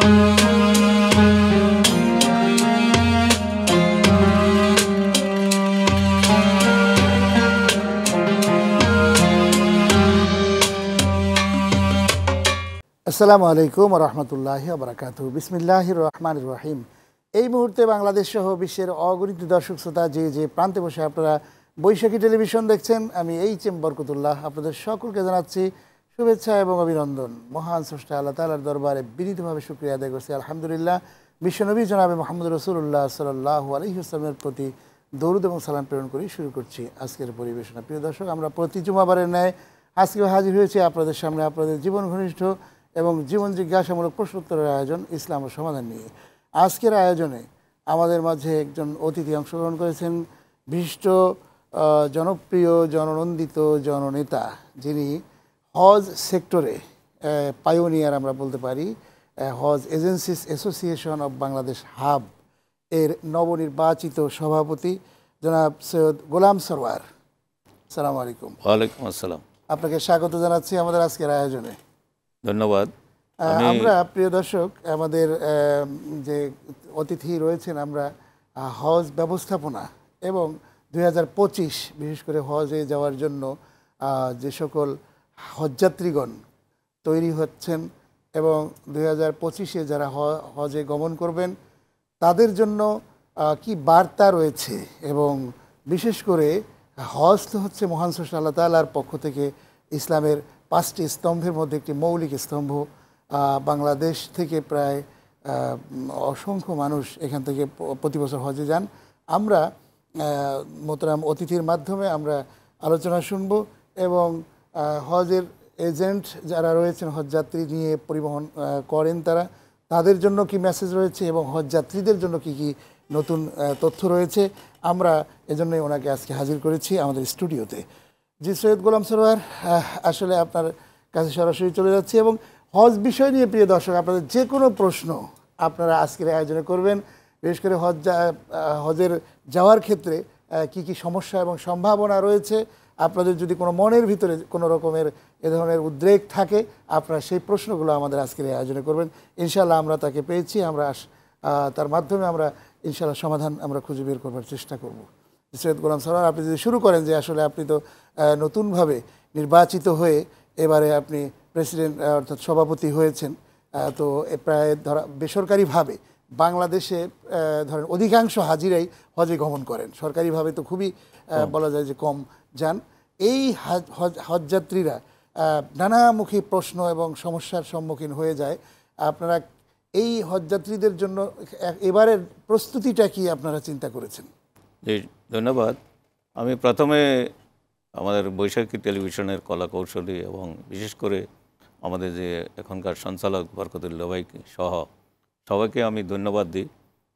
আসসালামু আলাইকুম ওয়া রাহমাতুল্লাহি ওয়া বারাকাতুহু। বিসমিল্লাহির রহমানির রহিম। এই মুহূর্তে বাংলাদেশ সহ বিশ্বের অগণিত দর্শক শ্রোতা যে প্রান্তে বসে আপনারা বৈশাখী টেলিভিশন দেখছেন, আমি এইচ.এম. বরকতুল্লাহ আপনাদের সকলকে জানাচ্ছি শুভেচ্ছা এবং অভিনন্দন। মহান স্রষ্টা আল্লাহ তাআলার দরবারে বিনীতভাবে শুকরিয়া আদায় করছি আলহামদুলিল্লাহ। বিশ্বনবী জনাবে মুহাম্মদ রাসূলুল্লাহ সাল্লাল্লাহু আলাইহি ওয়াসাল্লামের প্রতি দরুদ এবং সালাম প্রেরণ করি শুরু করছি আজকের পরিবেশনা। প্রিয় দর্শক, আমরা প্রতি জুমাবারের ন্যায় আজকেও হাজির হয়েছি আপনাদের সামনে আপনাদের জীবন ঘনিষ্ঠ এবং জীবন জিজ্ঞাসামূলক প্রশ্নোত্তরের আয়োজন ইসলাম ও সমাধান নিয়ে। আজকের আয়োজনে আমাদের মাঝে একজন অতিথি অংশগ্রহণ করেছেন, বিশিষ্ট জনপ্রিয় জননন্দিত জননেতা, যিনি হজ সেক্টরে পায়োনিয়ার আমরা বলতে পারি। Hajj Agencies Association of Bangladesh HAAB এর নবনির্বাচিত সভাপতি জনাব সৈয়দ গোলাম সরওয়ার। আসসালামু আলাইকুম। ওয়ালাইকুম আসসালাম। আপনাকে স্বাগত জানাচ্ছি আমাদের আজকের আয়োজনে। ধন্যবাদ। আমরা প্রিয় দর্শক, আমাদের যে অতিথি রয়েছেন, আমরা হজ ব্যবস্থাপনা এবং 2025 বিশেষ করে হজে যাওয়ার জন্য যে সকল হজযাত্রীগণ তৈরি হচ্ছেন এবং 2025-এ যারা হজে গমন করবেন তাদের জন্য কি বার্তা রয়েছে, এবং বিশেষ করে হজ তো হচ্ছে মহান স্রষ্টা আল্লাহ তাআলার পক্ষ থেকে ইসলামের 5টি স্তম্ভের মধ্যে একটি মৌলিক স্তম্ভ। বাংলাদেশ থেকে প্রায় অসংখ্য মানুষ এখান থেকে প্রতি বছর হজে যান। আমরা মোহতারাম অতিথির মাধ্যমে আমরা আলোচনা শুনব এবং হজের এজেন্ট যারা রয়েছেন, হজযাত্রী নিয়ে পরিবহন করেন, তাদের জন্য কি মেসেজ রয়েছে এবং হজযাত্রীদের জন্য কি কি নতুন তথ্য রয়েছে, আমরা এজন্যই ওনাকে আজকে হাজির করেছি আমাদের স্টুডিওতে। জি সৈয়দ গোলাম সরওয়ার, আসলে আপনার কাছে সরাসরি চলে যাচ্ছি এবং হজ বিষয় নিয়ে প্রিয় দর্শক আপনাদের যে কোনো প্রশ্ন আপনারা আজকের আয়োজনে করবেন। বিশেষ করে হজের যাওয়ার ক্ষেত্রে কি কি সমস্যা এবং সম্ভাবনা রয়েছে, আপনাদের যদি কোনো মনের ভিতরে কোনো রকমের এ ধরনের উদ্রেক থাকে, আপনারা সেই প্রশ্নগুলো আমাদের আজকের আয়োজনে করবেন। ইনশাআল্লাহ আমরা তাকে পেয়েছি, আমরা তার মাধ্যমে আমরা ইনশাআল্লাহ সমাধান আমরা খুঁজে বের করবার চেষ্টা করব। সৈয়দ গোলাম সরওয়ার, আপনি যদি শুরু করেন যে আসলে আপনি তো নতুনভাবে নির্বাচিত হয়ে এবারে আপনি প্রেসিডেন্ট অর্থাৎ সভাপতি হয়েছেন, তো প্রায় বেসরকারিভাবে বাংলাদেশে ধরেন অধিকাংশ হাজিরাই হজে গমন করেন, সরকারিভাবে তো খুবই বলা যায় যে কম যান। এই হজযাত্রীরা নানামুখী প্রশ্ন এবং সমস্যার সম্মুখীন হয়ে যায়। আপনারা এই হজযাত্রীদের জন্য এবারের প্রস্তুতিটা কি আপনারা চিন্তা করেছেন? জি ধন্যবাদ। আমি প্রথমে আমাদের বৈশাখী টেলিভিশনের কলা কৌশলী এবং বিশেষ করে আমাদের যে এখনকার সঞ্চালক বরকতুল্লাহ ভাইকে সহ সবাইকে আমি ধন্যবাদ দিই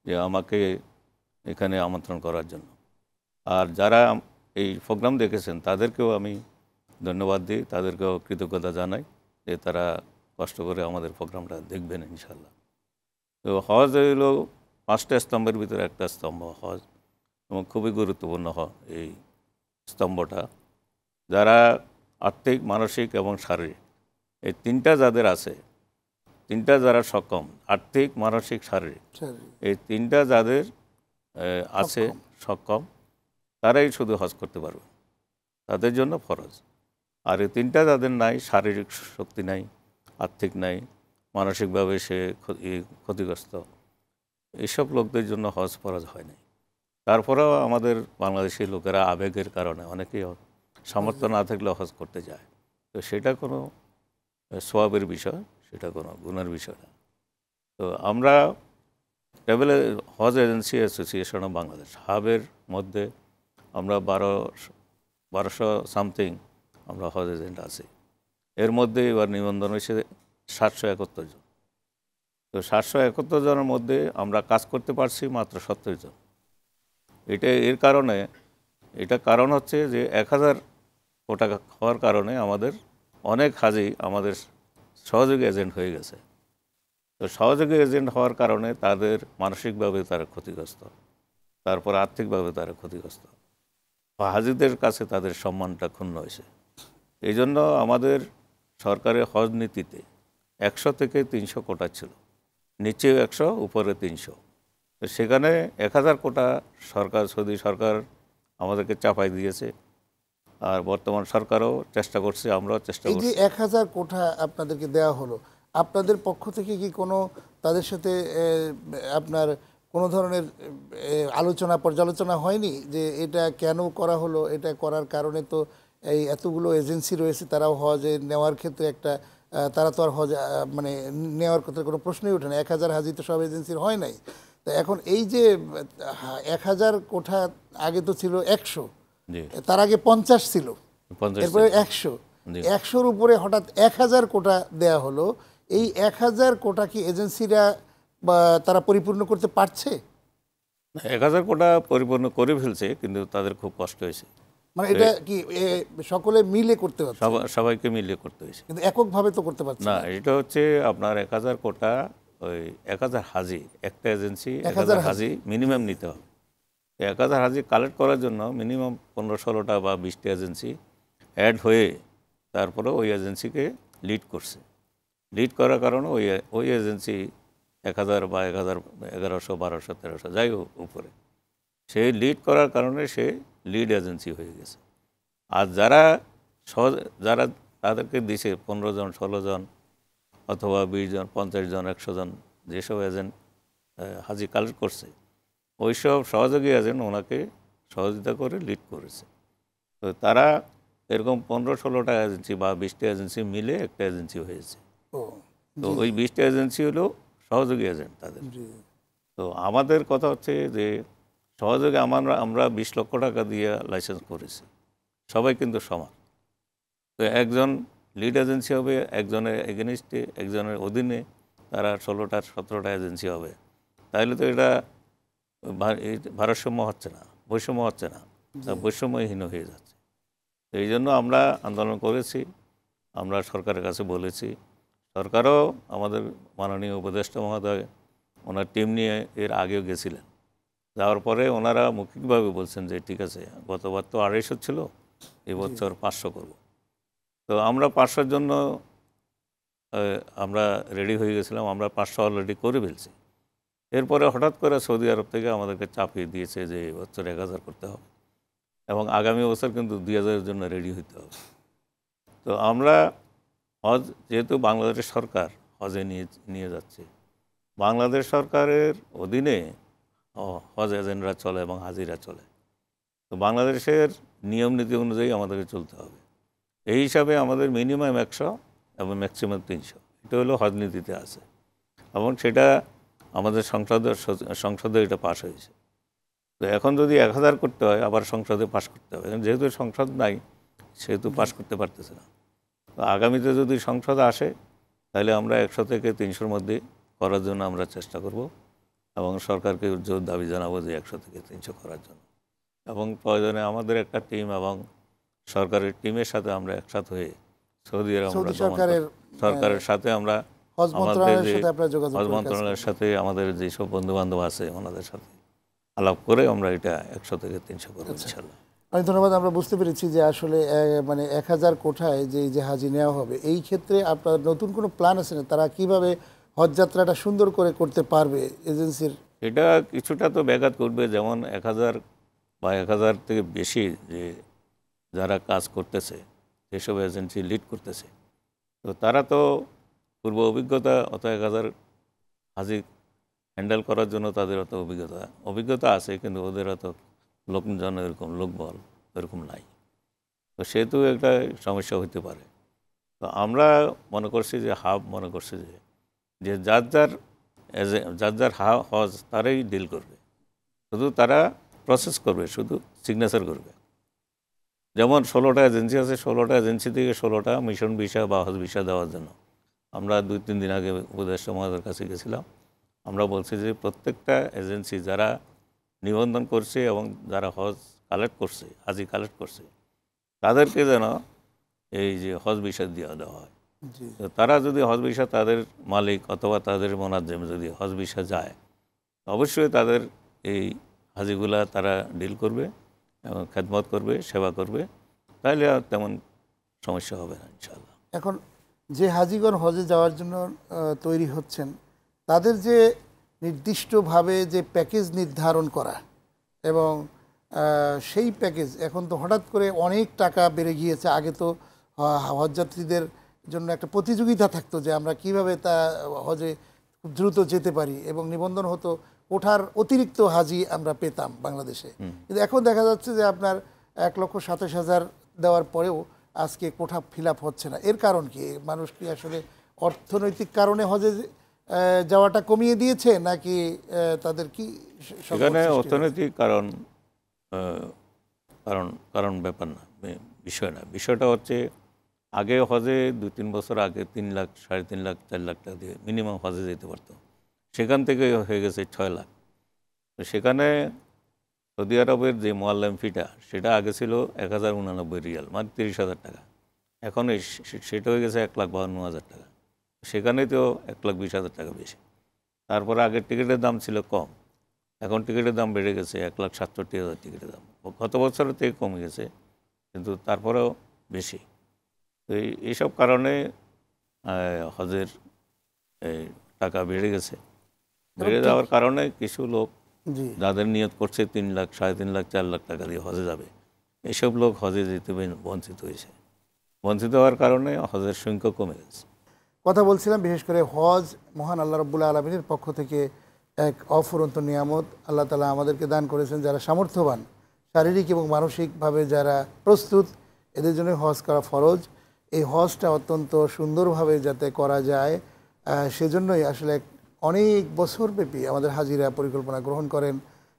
যে আমাকে এখানে আমন্ত্রণ করার জন্য। আর যারা এই প্রোগ্রাম দেখেছেন তাদেরকেও আমি ধন্যবাদ দিই, তাদেরকেও কৃতজ্ঞতা জানাই যে তারা কষ্ট করে আমাদের প্রোগ্রামটা দেখবেন ইনশাল্লাহ। তো হজ হইল 5টা স্তম্ভের ভিতরে একটা স্তম্ভ হজ, এবং খুবই গুরুত্বপূর্ণ এই স্তম্ভটা। যারা আর্থিক, মানসিক এবং শারীরিক এই তিনটা যাদের আছে, তিনটা যারা সক্ষম, আর্থিক, মানসিক, শারীরিক, এই তিনটা যাদের আছে সক্ষম, তারাই শুধু হজ করতে পারবে, তাদের জন্য ফরজ। আর এই তিনটা যাদের নাই, শারীরিক শক্তি নাই, আর্থিক নাই, মানসিকভাবে সে ক্ষতিগ্রস্ত, এইসব লোকদের জন্য হজ ফরজ হয় নাই। তারপরেও আমাদের বাংলাদেশি লোকেরা আবেগের কারণে অনেকেই সামর্থ্য না থাকলেও হজ করতে যায়। তো সেটা কোনো সওয়াবের বিষয়, সেটা কোনো গুণের বিষয় না। তো আমরা travel Hajj agency association of Bangladesh হাবের মধ্যে আমরা 1200 সামথিং আমরা হজ এজেন্ট আছি। এর মধ্যে এবার নিবন্ধন হয়েছে 771 জন। তো 771 জনের মধ্যে আমরা কাজ করতে পারছি মাত্র 70 জন। এটা কারণ হচ্ছে যে 1000 কোটা হওয়ার কারণে আমাদের অনেক হাজি আমাদের সহযোগী এজেন্ট হয়ে গেছে। তো সহযোগী এজেন্ট হওয়ার কারণে তাদের মানসিকভাবে তারা ক্ষতিগ্রস্ত, তারপর আর্থিকভাবে তারা ক্ষতিগ্রস্ত, হাজিদের কাছে তাদের সম্মানটা ক্ষুণ্ণ হয়েছে। এই জন্য আমাদের সরকারের হজ নীতিতে 100 থেকে 300 কোটা ছিল, নিচেও 100, উপরে 300। তো সেখানে 1000 কোটা সরকার, সৌদি সরকার আমাদেরকে চাপাই দিয়েছে। আর বর্তমান সরকারও চেষ্টা করছে, আমরাও চেষ্টা এই যে করছি। 1000 কোঠা আপনাদেরকে দেওয়া হলো, আপনাদের পক্ষ থেকে কি কোনো তাদের সাথে আপনার কোনো ধরনের আলোচনা পর্যালোচনা হয়নি যে এটা কেন করা হলো? এটা করার কারণে তো এই এতগুলো এজেন্সি রয়েছে, তারাও হজে নেওয়ার ক্ষেত্রে একটা তারা তো আর হজ মানে নেওয়ার ক্ষেত্রে কোনো প্রশ্নই ওঠে না। 1000 হাজি তো সব এজেন্সির হয় নাই। তো এখন এই যে 1000 কোঠা, আগে তো ছিল 100, জি, তার আগে 50 ছিল, 50 এরপরে ছিল। 100, জি। 100-র উপরে হঠাৎ 1000 কোটা দেয়া হলো। এই 1000 কোটা কি এজেন্সিরা বা তারা পরিপূর্ণ করতে পারছে? 1000 কোটা পরিপূর্ণ করে ফেলছে, কিন্তু তাদের খুব কষ্ট হয়েছে। মানে এটা কি সকলে মিলে করতে হচ্ছে, সবাইকে মিলিয়ে করতে হয়েছে। কিন্তু এককভাবে তো করতে পারছে না, না। এটা হচ্ছে আপনার 1000 কোটা, ওই 1000 হাজি, একটা এজেন্সি 1000 1000 হাজি মিনিমাম নিতে হবে। 1000 হাজি কালেক্ট করার জন্য মিনিমাম 15-16টা বা 20টা এজেন্সি অ্যাড হয়ে তারপরে ওই এজেন্সিকে লিড করছে। লিড করার কারণে ওই এজেন্সি 1000 বা 1100, 1200, 1300 যাই হোক উপরে, সেই লিড করার কারণে সে লিড এজেন্সি হয়ে গেছে। আর যারা তাদেরকে দিছে 15 জন, 16 জন অথবা 20 জন, 50 জন, 100 জন, যেসব এজেন্ট হাজি কালেক্ট করছে, ওইসব সহযোগী এজেন্ট ওনাকে সহযোগিতা করে লিড করেছে। তো তারা এরকম 15-16টা এজেন্সি বা 20টা এজেন্সি মিলে একটা এজেন্সি হয়েছে। ও তো ওই 20টা এজেন্সি হলো সহযোগী এজেন্ট তাদের। জি, তো আমাদের কথা হচ্ছে যে সহযোগে আমরা 20 লক্ষ টাকা দিয়ে লাইসেন্স করেছি, সবাই কিন্তু সমান। তো একজন লিড এজেন্সি হবে, একজনের এগেনিস্টে, একজনের অধীনে তারা 16টা 17টা এজেন্সি হবে। তাহলে তো এটা ভারসাম্য হচ্ছে না, বৈষম্য হচ্ছে না, তা বৈষম্যহীন হয়ে যাচ্ছে। তো এই জন্য আমরা আন্দোলন করেছি, আমরা সরকারের কাছে বলেছি। সরকারও আমাদের মাননীয় উপদেষ্টা মহোদয় ওনার টিম নিয়ে এর আগেও গেছিলেন। যাওয়ার পরে ওনারা মৌখিকভাবে বলছেন যে ঠিক আছে, গতবার তো 250 ছিল, এবছর 500 করব। তো আমরা 500-র জন্য আমরা রেডি হয়ে গেছিলাম, আমরা 500 অলরেডি করে ফেলছি। এরপরে হঠাৎ করে সৌদি আরব থেকে আমাদেরকে চাপিয়ে দিয়েছে যে এবছর 1000 করতে হবে এবং আগামী বছর কিন্তু 2000-এর জন্য রেডি হতে হবে। তো আমরা হজ, যেহেতু বাংলাদেশ সরকার হজে নিয়ে যাচ্ছে, বাংলাদেশ সরকারের অধীনে হজ এজেন্টরা চলে এবং হাজিরা চলে। তো বাংলাদেশের নিয়ম নীতি অনুযায়ী আমাদেরকে চলতে হবে। এই হিসাবে আমাদের মিনিমাম 100 এবং ম্যাক্সিমাম 300, এটা হলো হজ নীতিতে আছে এবং সেটা আমাদের সংসদে এটা পাস হয়েছে। তো এখন যদি 1000 করতে হয়, আবার সংসদে পাস করতে হবে। যেহেতু সংসদ নাই, সেহেতু পাস করতে পারতেছে না। তো আগামীতে যদি সংসদ আসে, তাহলে আমরা 100 থেকে 300-র মধ্যে করার জন্য আমরা চেষ্টা করব এবং সরকারকে জোর দাবি জানাবো যে 100 থেকে 300 করার জন্য। এবং প্রয়োজনে আমাদের একটা টিম এবং সরকারের টিমের সাথে আমরা একসাথে হয়ে সৌদি আরব সৌদি সরকারের সাথে আমরা হজ আমাদের মন্ত্রণালয়ের যে সাথে আপনারা যোগাযোগ হজ করে কাজ মন্ত্রণালয়ের করবেন। সাথে আমাদের যেসব বন্ধুবান্ধব আছে ওনাদের সাথে আলাপ করে আমরা এটা 100 থেকে 300 করবো ইনশাল্লাহ। অনেক ধন্যবাদ। আমরা বুঝতে পেরেছি যে আসলে মানে 1000 কোঠায় যে হাজি নেওয়া হবে, এই ক্ষেত্রে আপনার নতুন কোনো প্ল্যান আছে না? তারা কিভাবে হজ যাত্রাটা সুন্দর করে করতে পারবে এজেন্সির? এটা কিছুটা তো ব্যাঘাত করবে, যেমন 1000 বা 1000 থেকে বেশি যে যারা কাজ করতেছে, যেসব এজেন্সি লিড করতেছে, তো তারা তো পূর্ব অভিজ্ঞতা, অত 1000 হাজি হ্যান্ডেল করার জন্য তাদের অত অভিজ্ঞতা আছে, কিন্তু ওদের অত লোকজন, এরকম লোকবল এরকম নাই। তো সেহেতু একটা সমস্যা হতে পারে। তো আমরা মনে করছি যে মনে করছি যে যার যার হজ তারাই ডিল করবে, শুধু তারা প্রসেস করবে, শুধু সিগনেচার করবে। যেমন 16টা এজেন্সি আছে, 16টা এজেন্সি থেকে 16টা মিশন ভিসা বা হজ ভিসা দেওয়ার জন্য আমরা 2-3 দিন আগে উপদেষ্টা মহোদয়ের কাছে গেছিলাম। আমরা বলছি যে প্রত্যেকটা এজেন্সি যারা নিবন্ধন করছে এবং যারা হজ কালেক্ট করছে, হাজি কালেক্ট করছে, তাদেরকে যেন এই যে হজ ভিসা দেওয়া হয়। তো তারা যদি হজ ভিসা, তাদের মালিক অথবা তাদের মোনাজ্জেম যদি হজ ভিসা যায়, অবশ্যই তাদের এই হাজিগুলা তারা ডিল করবে এবং খেদমত করবে, সেবা করবে, তাহলে আর তেমন সমস্যা হবে না ইনশাআল্লাহ। এখন যে হাজিগণ হজে যাওয়ার জন্য তৈরি হচ্ছেন, তাদের যে নির্দিষ্টভাবে যে প্যাকেজ নির্ধারণ করা এবং সেই প্যাকেজ এখন তো হঠাৎ করে অনেক টাকা বেড়ে গিয়েছে। আগে তো হজযাত্রীদের জন্য একটা প্রতিযোগিতা থাকতো যে আমরা কিভাবে তা হজে খুব দ্রুত যেতে পারি এবং নিবন্ধন হতো, ওঠার অতিরিক্ত হাজি আমরা পেতাম বাংলাদেশে। কিন্তু এখন দেখা যাচ্ছে যে আপনার 1,27,000 দেওয়ার পরেও আজকে কোঠা ফিল আপ হচ্ছে না। এর কারণ কি? মানুষ কি আসলে অর্থনৈতিক কারণে হজে যাওয়াটা কমিয়ে দিয়েছে নাকি তাদের কি এখানে অর্থনৈতিক কারণ কারণ কারণ ব্যাপার না, বিষয় না। বিষয়টা হচ্ছে আগে হজে 2-3 বছর আগে 3 লাখ, 3.5 লাখ, 4 লাখ টাকা দিয়ে মিনিমাম হজে যেতে পারতো। সেখান থেকে হয়ে গেছে 6 লাখ। তো সেখানে সৌদি আরবের যে মোয়াল্লাম ফিটা সেটা আগে ছিল 1089 রিয়াল, মানে 30,000 টাকা। এখন সেটা হয়ে গেছে 1,52,000 টাকা। সেখানেই তো 1,20,000 টাকা বেশি। তারপরে আগের টিকিটের দাম ছিল কম, এখন টিকিটের দাম বেড়ে গেছে 1,67,000 টিকিটের দাম। গত বছরের থেকে কমে গেছে, কিন্তু তারপরেও বেশি। তো এইসব কারণে হজের টাকা বেড়ে গেছে। বেড়ে যাওয়ার কারণে কিছু লোক যাদের নিয়ত করছে 3 লাখ, 3.5 লাখ, 4 লাখ টাকা দিয়ে হজে যাবে, এসব লোক হজে যেতে বঞ্চিত হয়েছে। বঞ্চিত হওয়ার কারণে হজের সংখ্যা কমে গেছে। কথা বলছিলাম বিশেষ করে হজ মহান আল্লাহ রাব্বুল আলামিনের পক্ষ থেকে এক অফুরন্ত নিয়ামত। আল্লাহ তাআলা আমাদেরকে দান করেছেন যারা সামর্থ্যবান, শারীরিক এবং মানসিকভাবে যারা প্রস্তুত, এদের জন্য হজ করা ফরজ। এই হজটা অত্যন্ত সুন্দরভাবে যাতে করা যায় সেজন্যই আসলে অনেক বছরব্যাপী আমাদের হাজিরা পরিকল্পনা গ্রহণ করেন।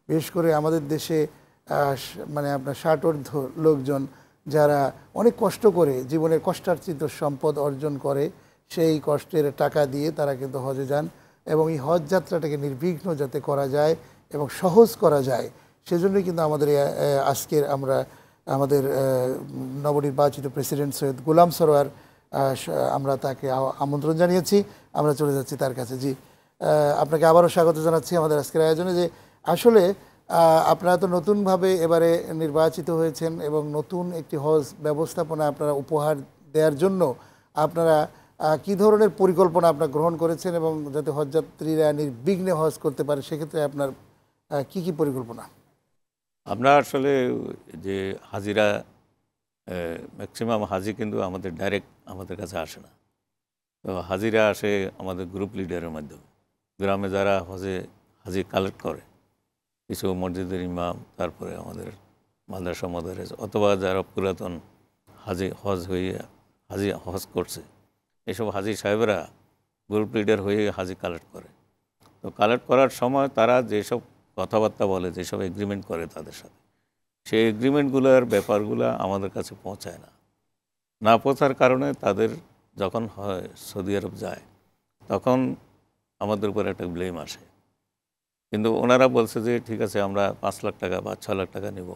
বিশেষ করে আমাদের দেশে মানে আপনার 60 লোকজন যারা অনেক কষ্ট করে জীবনের কষ্টার্জিত সম্পদ অর্জন করে, সেই কষ্টের টাকা দিয়ে তারা কিন্তু হজে যান এবং এই হজ যাত্রাটাকে নির্বিঘ্ন যাতে করা যায় এবং সহজ করা যায় সেজন্যই কিন্তু আমাদের আজকের আমাদের নবনির্বাচিত প্রেসিডেন্ট সৈয়দ গোলাম সরোয়ার আমরা তাকে আমন্ত্রণ জানিয়েছি। আমরা চলে যাচ্ছি তার কাছে। জি, আপনাকে আবারও স্বাগত জানাচ্ছি আমাদের আজকের আয়োজনে। যে আসলে আপনারা তো নতুনভাবে এবারে নির্বাচিত হয়েছেন এবং নতুন একটি হজ ব্যবস্থাপনা আপনারা উপহার দেওয়ার জন্য আপনারা কী ধরনের পরিকল্পনা আপনারা গ্রহণ করেছেন এবং যাতে হজযাত্রীরা নির্বিঘ্নে হজ করতে পারে সেক্ষেত্রে আপনার কি কি পরিকল্পনা? আমরা আসলে যে হাজিরা ম্যাক্সিমাম হাজি কিন্তু আমাদের ডাইরেক্ট আমাদের কাছে আসে না। তো হাজিরা আসে আমাদের গ্রুপ লিডারের মাধ্যমে। গ্রামে যারা হাজি কালেক্ট করে, কিছু মসজিদের ইমাম, তারপরে আমাদের মাদ্রাসা মাদারেস, অথবা যারা পুরাতন হজ করছে, এসব হাজি সাহেবরা গ্রুপ লিডার হয়ে হাজি কালেক্ট করে। তো কালেক্ট করার সময় তারা যেসব কথাবার্তা বলে, যেসব এগ্রিমেন্ট করে তাদের সাথে, সেই এগ্রিমেন্টগুলোর ব্যাপারগুলো আমাদের কাছে পৌঁছায় না পৌঁছার কারণে তাদের যখন হয় সৌদি আরব যায় তখন আমাদের উপর একটা ব্লেম আসে। কিন্তু ওনারা বলছে যে ঠিক আছে, আমরা 5 লাখ টাকা বা 6 লাখ টাকা নেব,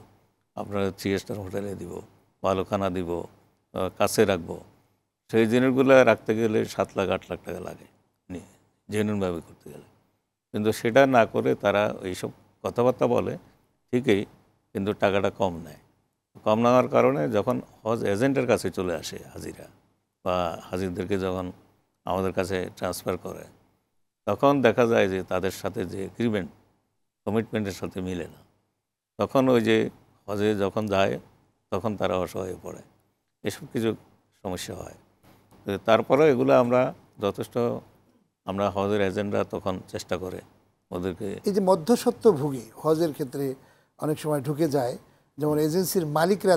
আপনারা 3 স্টার হোটেলে দিব, ভালো খানা দিব, কাছে রাখবো। সেই জিনিসগুলো রাখতে গেলে 7 লাখ 8 লাখ টাকা লাগে জেনুইনভাবে করতে গেলে। কিন্তু সেটা না করে তারা এইসব কথাবার্তা বলে ঠিকই, কিন্তু টাকাটা কম নেয়। কম নেওয়ার কারণে যখন হজ এজেন্টের কাছে চলে আসে হাজিরা, বা হাজিরদেরকে যখন আমাদের কাছে ট্রান্সফার করে, তখন দেখা যায় যে তাদের সাথে যে এগ্রিমেন্ট, কমিটমেন্টের সাথে মিলে না। তখন ওই যে হজে যখন যায় তখন তারা অসহায় পড়ে, এসব কিছু সমস্যা হয়। তারপরে এগুলো আমরা যথেষ্ট হজের এজেন্টরা তখন চেষ্টা করে ওদেরকে। এই যে মধ্যস্বত্বভোগী হজের ক্ষেত্রে অনেক সময় ঢুকে যায়, যেমন এজেন্সির মালিকরা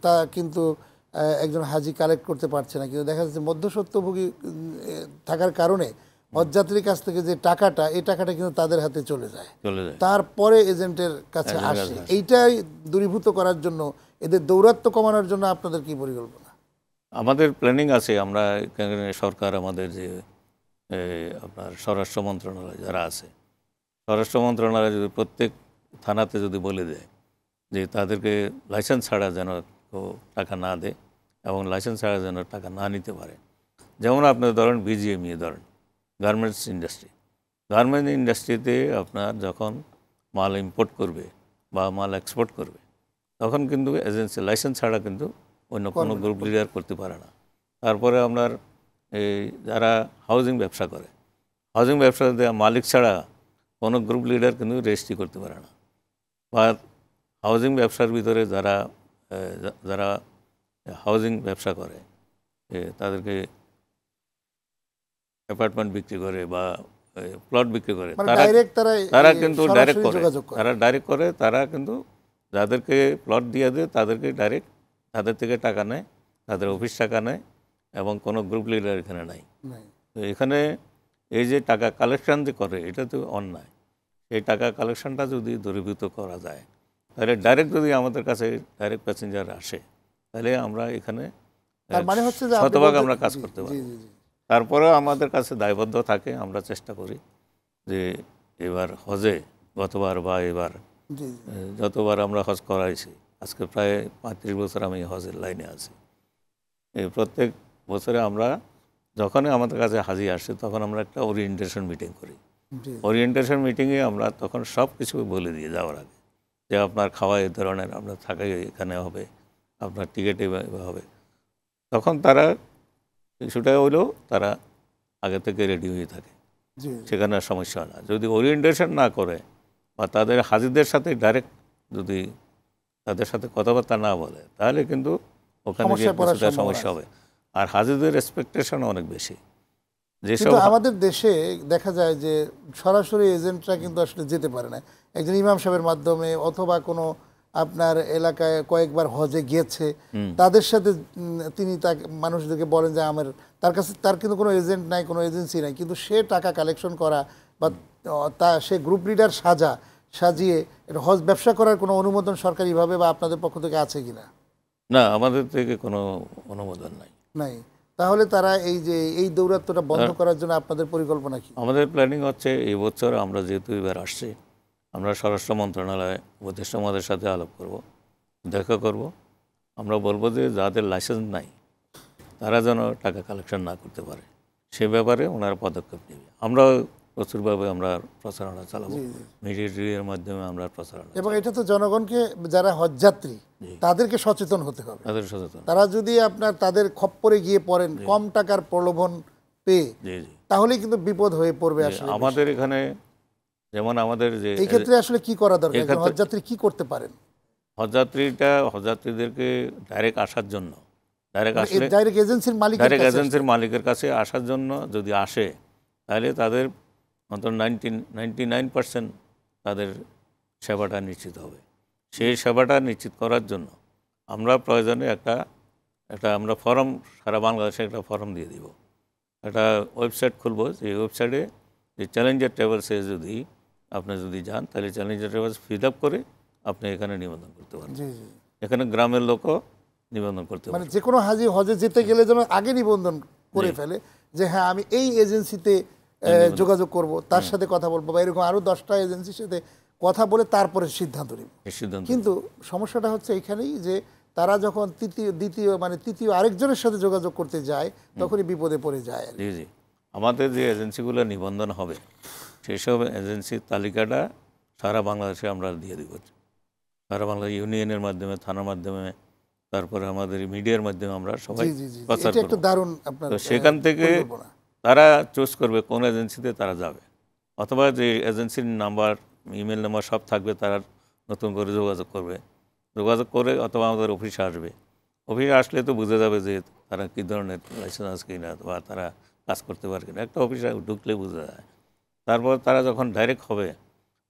তা কিন্তু একজন হাজি কালেক্ট করতে পারছে না, কিন্তু দেখা যাচ্ছে মধ্যস্বত্বভোগী থাকার কারণে হজযাত্রীর কাছ থেকে যে টাকাটা, এই টাকাটা কিন্তু তাদের হাতে চলে যায়, তারপরে এজেন্টের কাছে আসে। এইটাই দূরীভূত করার জন্য, এদের দৌরাত্ম্য কমানোর জন্য আপনাদের কি পরিকল্পনা? আমাদের প্ল্যানিং আছে। আমরা সরকার, আমাদের যে আপনার স্বরাষ্ট্র মন্ত্রণালয় যারা আছে, স্বরাষ্ট্র মন্ত্রণালয় যদি প্রত্যেক থানাতে যদি বলে দেয় যে তাদেরকে লাইসেন্স ছাড়া যেন টাকা না দেয় এবং লাইসেন্স ছাড়া যেন টাকা না নিতে পারে। যেমন আপনার ধরেন বিজিএমইএ ধরেন, গার্মেন্টস ইন্ডাস্ট্রিতে আপনার যখন মাল ইম্পোর্ট করবে বা মাল এক্সপোর্ট করবে, তখন কিন্তু এজেন্সি লাইসেন্স ছাড়া কিন্তু অন্য কোনো গ্রুপ লিডার করতে পারে না। তারপরে আপনার এই যারা হাউজিং ব্যবসা করে, হাউজিং ব্যবসাতে মালিক ছাড়া কোনো গ্রুপ লিডার কিন্তু রেজিস্ট্রি করতে পারে না। বা হাউজিং ব্যবসার ভিতরে যারা যারা হাউজিং ব্যবসা করে তাদেরকে অ্যাপার্টমেন্ট বিক্রি করে বা প্লট বিক্রি করে, তারা কিন্তু ডাইরেক্ট করে, তারা ডাইরেক্ট করে, তারা কিন্তু যাদেরকে প্লট দিয়ে দেয় তাদেরকে ডাইরেক্ট তাদের থেকে টাকা নেয়, তাদের অফিস টাকা নেয়, এবং কোনো গ্রুপ লিডার এখানে নাই। তো এখানে এই যে টাকা কালেকশন যে করে, এটা তো অন্যায়। এই টাকা কালেকশনটা যদি দূরীভূত করা যায়, তাহলে ডাইরেক্ট যদি আমাদের কাছে ডাইরেক্ট প্যাসেঞ্জার আসে, তাহলে আমরা এখানে শতভাগ আমরা কাজ করতে পারি। তারপরেও আমাদের কাছে দায়বদ্ধ থাকে, আমরা চেষ্টা করি যে এবার হজে গতবার বা এবার যতবার আমরা হজ করাইছি, আজকে প্রায় 35 বছর আমি হজের লাইনে আছি, এই প্রত্যেক বছরে আমরা যখনই আমাদের কাছে হাজি আসে তখন আমরা একটা ওরিয়েন্টেশন মিটিং করি। ওরিয়েন্টেশন মিটিংয়ে আমরা তখন সব কিছু বলে দিয়ে যাওয়ার আগে যে আপনার খাওয়া এই ধরনের, আপনার থাকা এখানে হবে, আপনার টিকিট এভাবে হবে, তখন তারা কিছুটা হলেও তারা আগে থেকে রেডি হয়ে থাকে, সেখানে সমস্যা হয় না। যদি ওরিয়েন্টেশন না করে বা তাদের হাজিদের সাথে ডাইরেক্ট যদি তাদের সাথে কথাবার্তা না বলে, তাহলে কিন্তু ওখানে কিছুটা সমস্যা হবে। আর হাজিদের এক্সপেকটেশন অনেক বেশি। যেসব আমাদের দেশে দেখা যায় যে সরাসরি এজেন্টরা কিন্তু আসলে যেতে পারে না, একজন ইমাম সাহেবের মাধ্যমে অথবা কোনো আপনার এলাকায় কয়েকবার হজে গিয়েছে, তাদের সাথে তিনি মানুষদেরকে বলেন যে আমার তার কাছে তার কিন্তু কোনো এজেন্ট নাই, কোনো এজেন্সি নাই, কিন্তু সে টাকা কালেকশন করা বা সে গ্রুপ লিডার সাজিয়ে এটা হজ ব্যবসা করার কোনো অনুমোদন সরকারিভাবে বা আপনাদের পক্ষ থেকে আছে কিনা? না, আমাদের থেকে কোনো অনুমোদন নাই। তাহলে তারা এই দৌরাত্ম্যটা বন্ধ করার জন্য আপনাদের পরিকল্পনা কি? আমাদের প্ল্যানিং হচ্ছে এই বছর আমরা যেহেতু এবার আসছি, আমরা স্বরাষ্ট্র মন্ত্রণালয়ে উপদেষ্টা মহোদয়ের সাথে আলাপ করব, দেখা করব, আমরা বলবো যে যাদের লাইসেন্স নাই তারা যেন টাকা কালেকশন না করতে পারে, সে ব্যাপারে ওনারা পদক্ষেপ নেবে। আমরা প্রচুরভাবে আমরা প্রচারণা চালাবো, মিডিয়ার মাধ্যমে আমরা প্রচারণা, এবং এটা তো জনগণকে, যারা হজযাত্রী তাদেরকে সচেতন হতে হবে। তারা যদি আপনার তাদের খপ্পরে গিয়ে পড়েন কম টাকার প্রলোভন পেয়ে, তাহলেই কিন্তু বিপদ হয়ে পড়বে। আসলে আমাদের এখানে যেমন আমাদের যে এই ক্ষেত্রে আসলে কি করা দরকার, হজযাত্রী কি করতে পারেন? হজযাত্রীদেরকে ডাইরেক্ট আসার জন্য, ডাইরেক্ট এজেন্সির মালিকের কাছে আসার জন্য যদি আসে, তাহলে তাদের অন্তত 99% তাদের সেবাটা নিশ্চিত হবে। সেই সেবাটা নিশ্চিত করার জন্য আমরা প্রয়োজনে একটা আমরা ফর্ম, সারা বাংলাদেশে একটা ফর্ম দিয়ে দিব, একটা ওয়েবসাইট খুলব, সেই ওয়েবসাইটে যে চ্যালেঞ্জার ট্রাভেলসে যদি আপনি যদি যান, তাহলে চ্যালেঞ্জার ট্রাভেলস ফিল আপ করে আপনি এখানে নিবন্ধন করতে পারেন। এখানে গ্রামের লোকও নিবন্ধন করতে পারেন। যে কোনো হাজি হজে যেতে গেলে যেন আগে নিবন্ধন করে ফেলে যে হ্যাঁ আমি এই এজেন্সিতে যোগাযোগ করব, তার সাথে কথা বলবো, বা এরকম আরও 10টা এজেন্সির সাথে কথা বলে তারপরে সিদ্ধান্ত নিব। কিন্তু সমস্যাটা হচ্ছে এইখানেই যে তারা যখন তৃতীয় আরেকজনের সাথে যোগাযোগ করতে যায়, তখনই বিপদে পড়ে যায়। জি, আমাদের যে এজেন্সিগুলো নিবন্ধন হবে, সেসব এজেন্সির তালিকাটা সারা বাংলাদেশে আমরা দিয়ে দিব। সারা বাংলা ইউনিয়নের মাধ্যমে, থানার মাধ্যমে, তারপরে আমাদের মিডিয়ার মাধ্যমে আমরা সবাই প্রচার করব। তো সেখান থেকে তারা চুজ করবে কোন এজেন্সিতে তারা যাবে, অথবা যে এজেন্সির নাম্বার, ইমেল নাম্বার সব থাকবে, তারা নতুন করে যোগাযোগ করে অথবা আমাদের অফিসে আসবে। অফিসে আসলে তো বুঝে যাবে যে তারা কী ধরনের লাইসেন্স আছে কিনা বা তারা কাজ করতে পারে কিনা, একটা অফিসে ঢুকলে বোঝা যায়। তারপর তারা যখন ডাইরেক্ট হবে,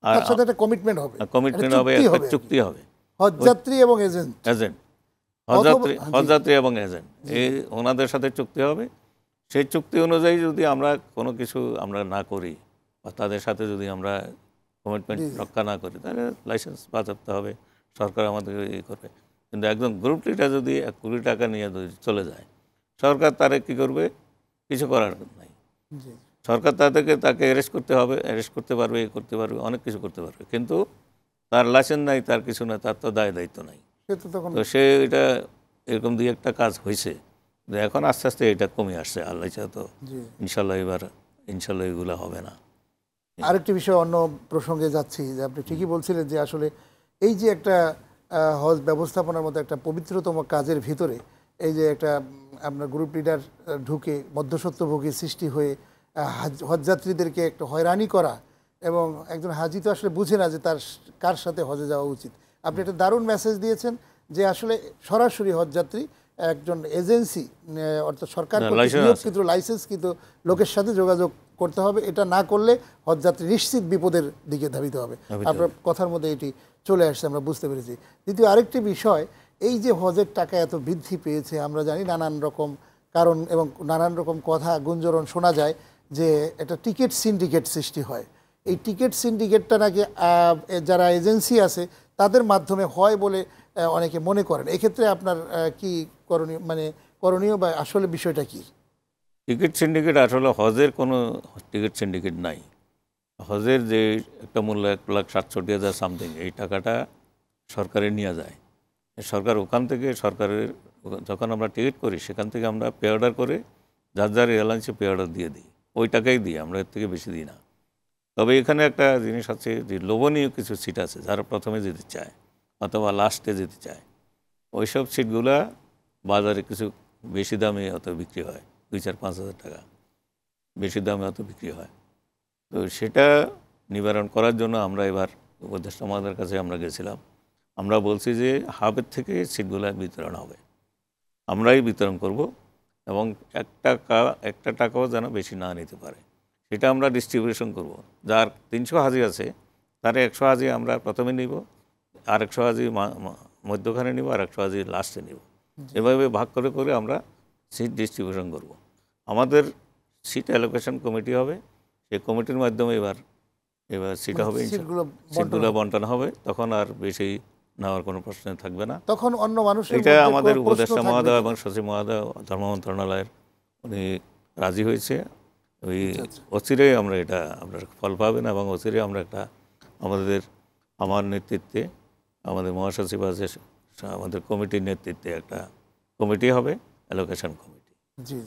আর একটা কমিটমেন্ট হবে, একটা চুক্তি হবে, হজযাত্রী এবং হজযাত্রী এবং এজেন্ট, এই ওনাদের সাথে চুক্তি হবে। সেই চুক্তি অনুযায়ী যদি আমরা কোনো কিছু আমরা না করি বা তাদের সাথে যদি আমরা কমিটমেন্ট রক্ষা না করি, তাহলে লাইসেন্স বাজেয়াপ্ত হবে, সরকার আমাদের করবে। কিন্তু একজন গ্রুপ লিডার যদি 1 কোটি টাকা নিয়ে চলে যায়, সরকার তারা কী করবে? কিছু করার নাই। সরকার তাকে অ্যারেস্ট করতে হবে, অ্যারেস্ট করতে পারবে, করতে পারবে, অনেক কিছু করতে পারবে, কিন্তু তার লাইসেন্স নাই, তার কিছু নাই, তার তো দায়িত্ব নাই। তো সে এটা এরকম 2-1টা কাজ হয়েছে, এখন আস্তে আস্তে এটা কমে আসছে। আল্লাহ চায় তো ইনশাল্লাহ এগুলো হবে না। আরেকটি বিষয়, অন্য প্রসঙ্গে যাচ্ছি, যে আপনি ঠিকই বলছিলেন যে আসলে এই যে একটা হজ ব্যবস্থাপনার মতো একটা পবিত্রতম কাজের ভিতরে এই যে একটা আপনার গ্রুপ লিডার ঢুকে মধ্যস্বত্বভোগী সৃষ্টি হয়ে হজযাত্রীদেরকে একটু হয়রানি করা, এবং একজন হাজি তো আসলে বুঝে না যে তার কার সাথে হজে যাওয়া উচিত। আপনি একটা দারুণ মেসেজ দিয়েছেন যে আসলে সরাসরি হজযাত্রী একজন এজেন্সি অর্থাৎ সরকার কর্তৃক নিয়োগকৃত লাইসেন্সকৃত লোকের সাথে যোগাযোগ করতে হবে। এটা না করলে হজযাত্রী নিশ্চিত বিপদের দিকে ধাবিত হবে। আপনার কথার মধ্যে এটি চলে আসছে, আমরা বুঝতে পেরেছি। দ্বিতীয় আরেকটি বিষয়, এই যে হজের টাকা এত বৃদ্ধি পেয়েছে, আমরা জানি নানান রকম কারণ এবং নানান রকম কথা গুঞ্জরণ শোনা যায় যে একটা টিকিট সিন্ডিকেট সৃষ্টি হয়। এই টিকিট সিন্ডিকেটটা নাকি যারা এজেন্সি আছে তাদের মাধ্যমে হয় বলে অনেকে মনে করেন। এক্ষেত্রে আপনার কি করণীয়, মানে করণীয় বা আসলে বিষয়টা কি? টিকিট সিন্ডিকেট আসলে হজের কোনো টিকিট সিন্ডিকেট নাই। হজের যে একটা মূল্য 1,67,000 সামথিং, এই টাকাটা সরকারে নিয়ে যায়। সরকার ওখান থেকে সরকারের যখন আমরা টিকিট করি সেখান থেকে আমরা পে অর্ডার করে যার যার এয়ারলাইন্সে পে অর্ডার দিয়ে দিই, ওই টাকাই দিই, আমরা এর থেকে বেশি দিই না। তবে এখানে একটা জিনিস আছে যে লোভনীয় কিছু সিট আছে, যারা প্রথমে যেতে চায় অথবা লাস্টে যেতে চায়, ওইসব সিটগুলা বাজারে কিছু বেশি দামে অত বিক্রি হয়, 2,000-5,000 টাকা বেশি দামে অত বিক্রি হয়। তো সেটা নিবারণ করার জন্য আমরা এবার উপদেষ্টা মহোদয়ের কাছে আমরা গেছিলাম। আমরা বলছি যে হাবের থেকে সিটগুলো বিতরণ হবে, আমরাই বিতরণ করব, এবং একটা টাকাও যেন বেশি না নিতে পারে সেটা আমরা ডিস্ট্রিবিউশন করব। যার 300 হাজি আছে তার 100 হাজি আমরা প্রথমে নিব, আর 100 হাজি মধ্যখানে নিব, আর 100 হাজি লাস্টে নিব। এভাবে ভাগ করে করে আমরা সিট ডিস্ট্রিবিউশন করব। আমাদের সিট অ্যালোকেশন কমিটি হবে, সেই কমিটির মাধ্যমে এবার সিট হবে, সিটগুলো বন্টন হবে। তখন আর বেশি নেওয়ার কোনো প্রশ্ন থাকবে না, তখন অন্য মানুষের এটা আমাদের উপদেষ্টা মহোদয় এবং সচিব মহোদয় ধর্ম মন্ত্রণালয়ের উনি রাজি হয়েছে। ওই অচিরেই আমরা এটা আপনার ফল পাবেন, এবং অচিরেই আমরা একটা আমার নেতৃত্বে, আমাদের মহাসচিব আছে, আমাদের কমিটির নেতৃত্বে একটা কমিটি হবে, অ্যালোকেশন কমিটি।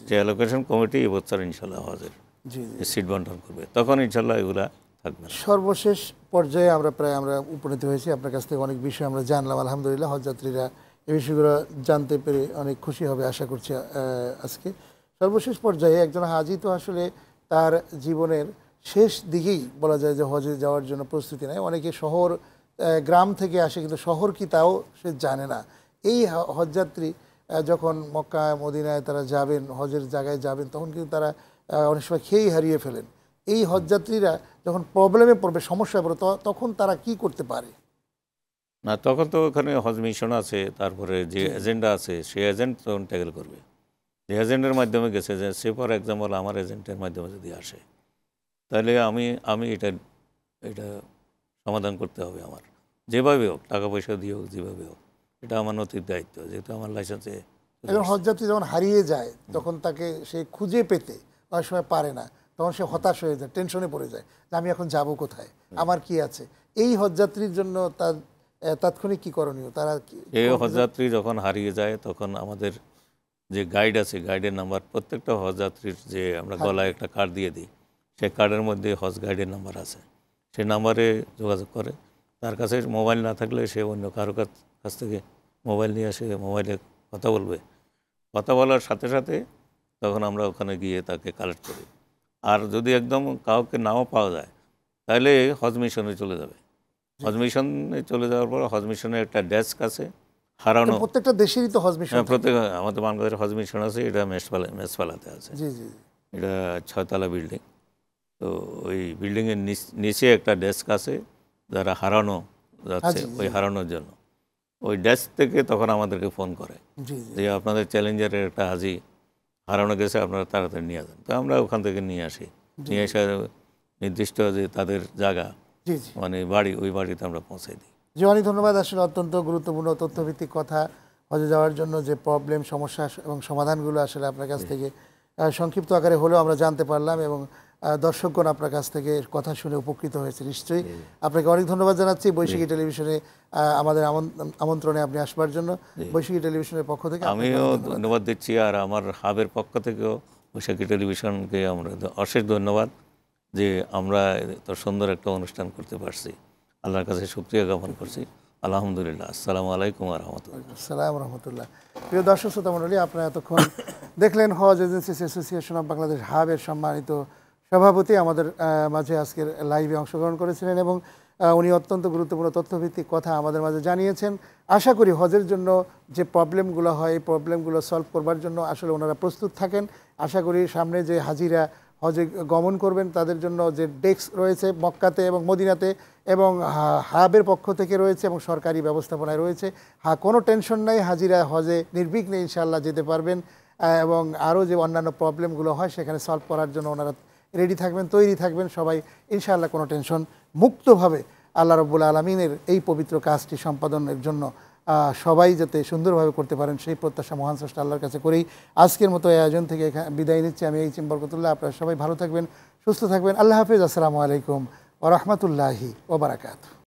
যে অ্যালোকেশন কমিটি এবছর ইনশাল্লাহ হজের সিট বন্টন করবে, তখন ইনশাল্লাহ এগুলা থাকবে। সর্বশেষ পর্যায়ে আমরা উপনীত হয়েছি। আপনার কাছ থেকে অনেক বিষয় আমরা জানলাম, আলহামদুলিল্লাহ। হজযাত্রীরা এই বিষয়গুলো জানতে পেরে অনেক খুশি হবে আশা করছি আজকে। সর্বশেষ পর্যায়ে একজন হাজি তো আসলে তার জীবনের শেষ দিকেই বলা যায় যে হজে যাওয়ার জন্য প্রস্তুতি নেয়। অনেকে গ্রাম থেকে আসে, কিন্তু শহর কি তাও সে জানে না। এই হজযাত্রী যখন মক্কা মদিনায় তারা যাবেন, হজের জায়গায় যাবেন, তখন কিন্তু তারা অনেক সময় খেয়েই হারিয়ে ফেলেন। এই হজযাত্রীরা যখন প্রবলেমে পড়বে, সমস্যায় পড়বে, তখন তারা কি করতে পারে? না, তখন তো ওখানে হজ মিশন আছে, তারপরে যে এজেন্ডা আছে সেই এজেন্ট তখন ট্যাকেল করবে। যে এজেন্টের মাধ্যমে গেছে, যে সে ফর এক্সাম্পল আমার এজেন্টের মাধ্যমে যদি আসে, তাহলে আমি এটা সমাধান করতে হবে আমার, যেভাবে হোক, টাকা পয়সা দিয়ে হোক, যেভাবে হোক, এটা আমার নথির দায়িত্ব, যেহেতু আমার লাইসেন্সে। একজন হজযাত্রী যখন হারিয়ে যায়, তখন তাকে সে খুঁজে পেতে অনেক সময় পারে না, তখন সে হতাশ হয়ে যায়, টেনশনে পড়ে যায় যে আমি এখন যাব কোথায়, আমার কি আছে। এই হজযাত্রীর জন্য তার তাৎক্ষণিক কি করণীয়? তারা এই হজযাত্রী যখন হারিয়ে যায়, তখন আমাদের যে গাইড আছে, গাইডের নাম্বার প্রত্যেকটা হজযাত্রীর, যে আমরা গলায় একটা কার্ড দিয়ে দিই, সেই কার্ডের মধ্যে হজ গাইডের নাম্বার আছে। সেই নাম্বারে যোগাযোগ করে, তার কাছে মোবাইল না থাকলে সে অন্য কারো কাছ থেকে মোবাইল নিয়ে আসে, মোবাইলে কথা বলবে। কথা বলার সাথে সাথে তখন আমরা ওখানে গিয়ে তাকে কালেক্ট করি। আর যদি একদম কাউকে নাও পাওয়া যায়, তাহলে হজ মিশনে চলে যাবে। হজ মিশনে চলে যাওয়ার পর হজ মিশনের একটা ডেস্ক আছে, হারানো। প্রত্যেকটা দেশেরই তো হজ মিশন, প্রত্যেক আমাদের বাংলাদেশের হজ মিশন আছে, এটা মেসফালাতে আছে। এটা 6তলা বিল্ডিং। তো ওই বিল্ডিংয়ের নিচে একটা ডেস্ক আছে, যারা হারানো যাচ্ছে ওই হারানোর জন্য, ওই ডেস্ক থেকে তখন আমাদেরকে ফোন করে যে আপনাদের চ্যালেঞ্জারের একটা হাজি হারানো গেছে, আপনারা তাড়াতাড়ি নিয়ে যান। তো আমরা ওখান থেকে নিয়ে আসি, নিয়ে এসে নির্দিষ্ট যে তাদের জায়গা, মানে বাড়ি, ওই বাড়িতে আমরা পৌঁছাই দিই। জি, অনেক ধন্যবাদ। আসলে অত্যন্ত গুরুত্বপূর্ণ তথ্যভিত্তিক কথা। হজে যাওয়ার জন্য যে প্রবলেম, সমস্যা এবং সমাধানগুলো আসলে আপনার কাছ থেকে সংক্ষিপ্ত আকারে হলেও আমরা জানতে পারলাম, এবং দর্শকগণ আপনার কাছ থেকে কথা শুনে উপকৃত হয়েছে নিশ্চয়ই। আপনাকে অনেক ধন্যবাদ জানাচ্ছি বৈশাখী টেলিভিশনে আমাদের আমন্ত্রণে আপনি আসবার জন্য। বৈশাখী টেলিভিশনের পক্ষ থেকে আমিও ধন্যবাদ দিচ্ছি, আর আমার হাবের পক্ষ থেকেও বৈশাখী টেলিভিশনকে আমরা অশেষ ধন্যবাদ যে আমরা এত সুন্দর একটা অনুষ্ঠান করতে পারছি। আল্লাহর কাছে শুকরিয়া জ্ঞাপন করছি। আলহামদুলিল্লাহ। আসসালামু আলাইকুম ওয়া রাহমাতুল্লাহ। আসসালামু রাহমাতুল্লাহ। প্রিয় দর্শক শ্রোতা মণ্ডলী, আপনারা এতক্ষণ দেখলেন হজ এজেন্সিস অ্যাসোসিয়েশন অব বাংলাদেশ হাবের সম্মানিত সভাপতি আমাদের মাঝে আজকের লাইভে অংশগ্রহণ করেছিলেন এবং উনি অত্যন্ত গুরুত্বপূর্ণ তথ্যভিত্তিক কথা আমাদের মাঝে জানিয়েছেন। আশা করি হজের জন্য যে প্রবলেমগুলো হয় এই প্রবলেমগুলো সলভ করবার জন্য আসলে ওনারা প্রস্তুত থাকেন। আশা করি সামনে যে হাজিরা হজে গমন করবেন তাদের জন্য যে ডেস্ক রয়েছে মক্কাতে এবং মদিনাতে এবং হাবের পক্ষ থেকে রয়েছে এবং সরকারি ব্যবস্থাপনায় রয়েছে, কোনো টেনশন নাই, হাজিরা হজে নির্বিঘ্নে ইনশাআল্লাহ যেতে পারবেন এবং আরও যে অন্যান্য প্রবলেমগুলো হয় সেখানে সলভ করার জন্য ওনারা রেডি থাকবেন, তৈরি থাকবেন। সবাই ইনশাআল্লাহ কোনো টেনশন মুক্তভাবে আল্লাহ রাব্বুল আলামিনের এই পবিত্র কাজটি সম্পাদনের জন্য সবাই যাতে সুন্দরভাবে করতে পারেন সেই প্রত্যাশা মহান স্রষ্টা আল্লাহর কাছে করেই আজকের মতো এই আয়োজন থেকে বিদায় নিচ্ছি। আমি এইচ এম বরকতুল্লাহ। আপনারা সবাই ভালো থাকবেন, সুস্থ থাকবেন। আল্লাহ হাফিজ। আসসালামু আলাইকুম ওয়া রাহমাতুল্লাহি ওয়া বারাকাতুহু।